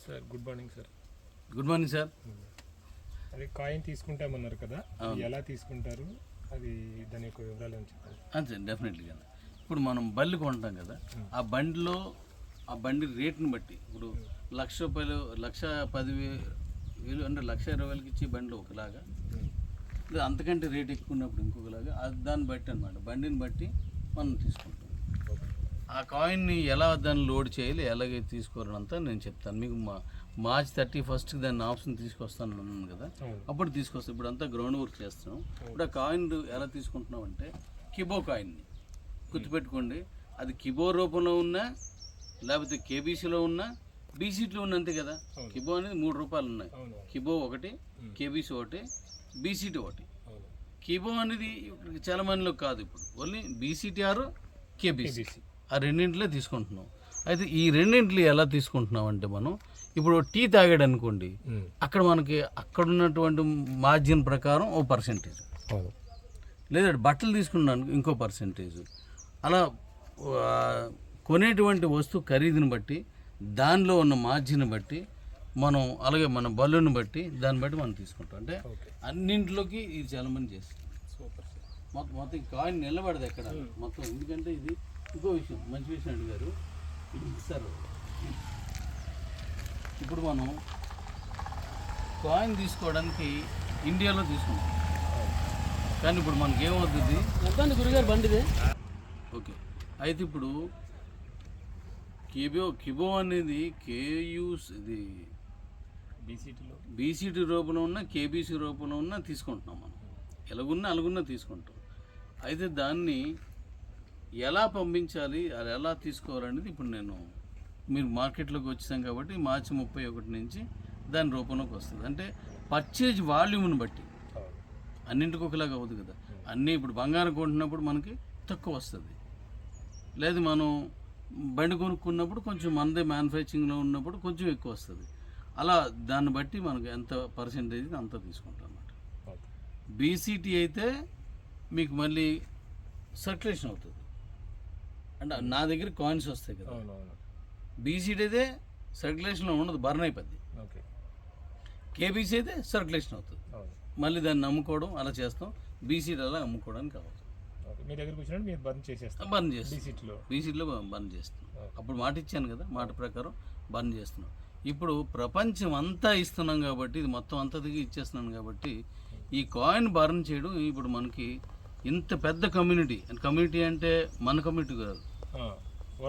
Sir good morning sir. Good morning sir. అది coin తీసుకుంటామన్నారు కదా, ఎలా తీసుకుంటారు, అది దాని యొక్క వివరాలు ఏమి చెప్పండి. అంతే డెఫినెట్లీగా. ఇప్పుడు మనం బండి కొంటాం కదా, ఆ బండిలో ఆ బండి రేట్ని బట్టి ఇప్పుడు ₹1,00,000 1,10,000 అంటే ₹1,20,000 ఇచ్చే బండిలో ఒకలాగా, లేదా అంతకంటే రేట్ ఎక్కువ ఉన్నప్పుడు ఇంకొకలాగా, దాన్ని బట్టి అనమాట, బండిని బట్టి మనం తీసుకుంటాం. ఆ కాయిన్ని ఎలా దాన్ని లోడ్ చేయాలి, ఎలాగైతే తీసుకోవాలంతా నేను చెప్తాను మీకు. మార్చ్ 31st దాన్ని ఆప్షన్ తీసుకొస్తాను అన్నాను కదా, అప్పుడు తీసుకొస్తాను. ఇప్పుడు అంతా గ్రౌండ్ వర్క్ చేస్తున్నాం. ఇప్పుడు ఆ కాయిన్ ఎలా తీసుకుంటున్నాం అంటే, కిబో కాయిన్ని గుర్తుపెట్టుకోండి. అది కిబో రూపంలో ఉన్నా, లేకపోతే కేబీసీలో ఉన్నా, బీసీటీలో ఉన్న అంతే కదా. కిబో అనేది ₹3 ఉన్నాయి. కిబో ఒకటి, కేబీసీ ఒకటి, బీసీటీ ఒకటి. కిబో అనేది చాలా మందిలో కాదు, ఇప్పుడు ఓన్లీ బీసీటీ ఆర్ కేబీసీ, ఆ రెండింటిలో తీసుకుంటున్నాం. అయితే ఈ రెండింటిలో ఎలా తీసుకుంటున్నాం అంటే, మనం ఇప్పుడు టీ తాగాడు అనుకోండి, అక్కడ మనకి అక్కడ ఉన్నటువంటి మార్జిన్ ప్రకారం ఓ పర్సెంటేజ్, లేదా బట్టలు తీసుకున్నాను ఇంకో పర్సెంటేజ్, అలా కొనేటువంటి వస్తువు ఖరీదుని బట్టి, దానిలో ఉన్న మార్జిన్ బట్టి మనం, అలాగే మన బల్లుని బట్టి, దాన్ని బట్టి మనం తీసుకుంటాం. అంటే అన్నింటిలోకి ఇది చాలా మంది చేస్తాం. మొత్తం కాయిన్ నిలబడదు ఎక్కడ మొత్తం. ఎందుకంటే ఇది ఇంకో విషయం, మంచి విషయం అడిగారు సార్. ఇప్పుడు మనం కాయిన్ తీసుకోవడానికి ఇండియాలో తీసుకుంటాం, కానీ ఇప్పుడు మనకి ఏమవుతుంది ఎంతండి గురుగారు బండిది? ఓకే, అయితే ఇప్పుడు కిబో అనేది ఇది బీసీటీ రూపంలో ఉన్న, కేబీసీ రూపంలో ఉన్న తీసుకుంటున్నాం మనం. అలాగున్నా తీసుకుంటాం. అయితే దాన్ని ఎలా పంపించాలి, అది ఎలా తీసుకోవాలనేది ఇప్పుడు మీరు మార్కెట్లోకి వచ్చాం కాబట్టి మార్చి 31 నుంచి దాని రూపంలోకి వస్తుంది. అంటే పర్చేజ్ వాల్యూమ్ని బట్టి, అన్నింటికి ఒకలాగా అవ్వదు కదా. అన్నీ ఇప్పుడు బంగారం కొంటున్నప్పుడు మనకి తక్కువ వస్తుంది, లేదు మనం బండి కొనుక్కున్నప్పుడు కొంచెం మనదే మ్యానుఫ్యాక్చరింగ్లో ఉన్నప్పుడు కొంచెం ఎక్కువ వస్తుంది. అలా దాన్ని బట్టి మనకు ఎంత పర్సెంటేజ్ అంత తీసుకుంటాం అన్నమాట. బీసీటీ అయితే మీకు మళ్ళీ సర్క్యులేషన్ అవుతుంది, అంటే నా దగ్గర కాయిన్స్ వస్తాయి కదా. బీసీటీ అయితే సర్క్యులేషన్లో ఉండదు, బర్న్ అయిపోద్ది. కేబీసీ అయితే సర్క్యులేషన్ అవుతుంది, మళ్ళీ దాన్ని అమ్ముకోవడం అలా చేస్తాం. బీసీటీ అలా అమ్ముకోవడానికి కావాలి. మీ దగ్గరికి వచ్చినట్టు మీరు బర్న్ చేస్తాం, బీసీటీలో బర్న్ చేస్తాం. అప్పుడు మాట ఇచ్చాను కదా, మాట ప్రకారం బర్న్ చేస్తున్నాం. ఇప్పుడు ప్రపంచం అంతా ఇస్తున్నాం కాబట్టి, ఇది మొత్తం అంతా దిగి ఇచ్చేస్తున్నాను కాబట్టి, ఈ కాయిన్ బర్న్ చేయడం ఇప్పుడు మనకి ఇంత పెద్ద కమ్యూనిటీ అంటే మన కమ్యూనిటీ కాదు,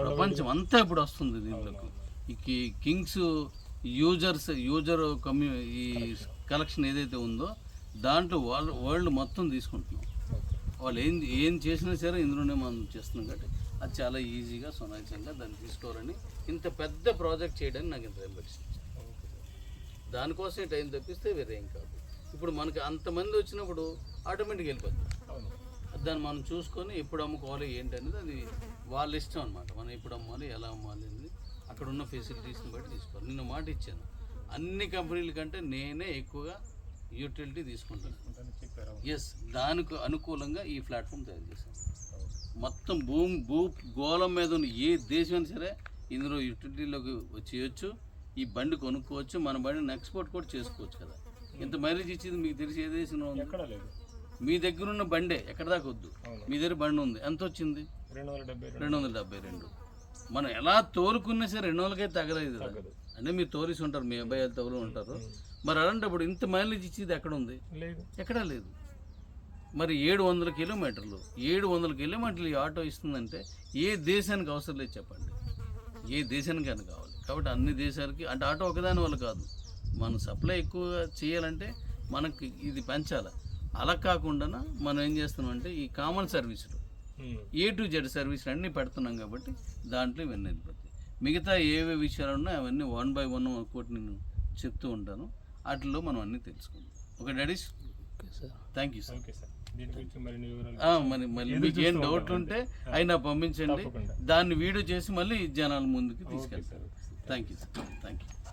ప్రపంచం అంతా ఇప్పుడు వస్తుంది దీంట్లోకి. ఈ కింగ్స్ యూజర్ ఈ కలెక్షన్ ఏదైతే ఉందో దాంట్లో వరల్డ్ మొత్తం తీసుకుంటున్నాం. వాళ్ళు ఏం చేసినా సరే ఇందులోనే మనం చేస్తున్నాం కాబట్టి అది చాలా ఈజీగా సునాయాసంగా దాన్ని తీసుకోవాలని, ఇంత పెద్ద ప్రాజెక్ట్ చేయడానికి నాకు ఇంత టైం పట్టింది. దానికోసమే టైం తప్పిస్తే వేరే ఏం కాదు. ఇప్పుడు మనకి అంతమంది వచ్చినప్పుడు ఆటోమేటిక్గా వెళ్ళిపోతుంది. దాన్ని మనం చూసుకొని ఎప్పుడు అమ్ముకోవాలి ఏంటి అనేది అది వాళ్ళ ఇష్టం అనమాట. మనం ఎప్పుడు అమ్మాలి, ఎలా అమ్మాలి అనేది అక్కడ ఉన్న ఫెసిలిటీస్ని బట్టి తీసుకోవాలి. నేను మాట ఇచ్చాను, అన్ని కంపెనీల కంటే నేనే ఎక్కువగా యూటిలిటీ తీసుకుంటాను. ఎస్, దానికి అనుకూలంగా ఈ ప్లాట్ఫామ్ తయారు చేశాను. మొత్తం గోళం మీద ఉన్న ఏ దేశమైనా సరే ఇందులో యూటిలిటీలోకి వచ్చేయచ్చు, ఈ బండి కొనుక్కోవచ్చు, మన బండిని ఎక్స్పోర్ట్ కూడా చేసుకోవచ్చు కదా. ఇంత మైలేజ్ ఇచ్చేది మీకు తెలిసి ఏ దేశంలో ఉంది? మీ దగ్గర ఉన్న బండే ఎక్కడ దాకా వద్దు, మీ దగ్గర బండి ఉంది, ఎంత వచ్చింది? 272. మనం ఎలా తోలుకున్నా సరే 200కే తగలేదు కదా. అంటే మీరు తోలిసి ఉంటారు, మీ అబ్బాయి తోలు ఉంటారు. మరి అలాంటప్పుడు ఇంత మైలేజ్ ఇచ్చేది ఎక్కడ ఉంది? ఎక్కడా లేదు. మరి 700 కిలోమీటర్లు ఈ ఆటో ఇస్తుందంటే ఏ దేశానికి అవసరం లేదు చెప్పండి, ఏ దేశానికైనా కావాలి. కాబట్టి అన్ని దేశాలకి, అంటే ఆటో ఒకదాని వల్ల కాదు, మనం సప్లై ఎక్కువగా చేయాలంటే మనకి ఇది పెంచాలి. అలా కాకుండా మనం ఏం చేస్తున్నాం అంటే, ఈ కామన్ సర్వీసులు A to Z సర్వీసులు అన్నీ పెడుతున్నాం కాబట్టి దాంట్లో ఇవన్నీ వెళ్ళిపోతాయి. మిగతా ఏవే విషయాలు ఉన్నాయో అవన్నీ 1 by 1 ఒక్కోటి నేను చెప్తూ ఉంటాను, వాటిల్లో మనం అన్నీ తెలుసుకుందాం. Okay daddies, thank you sir. మరి మీకు ఏం డౌట్లు ఉంటే అయినా పంపించండి, దాన్ని వీడియో చేసి మళ్ళీ జనాల ముందుకు తీసుకెళ్తారు. Thank you sir, thank you.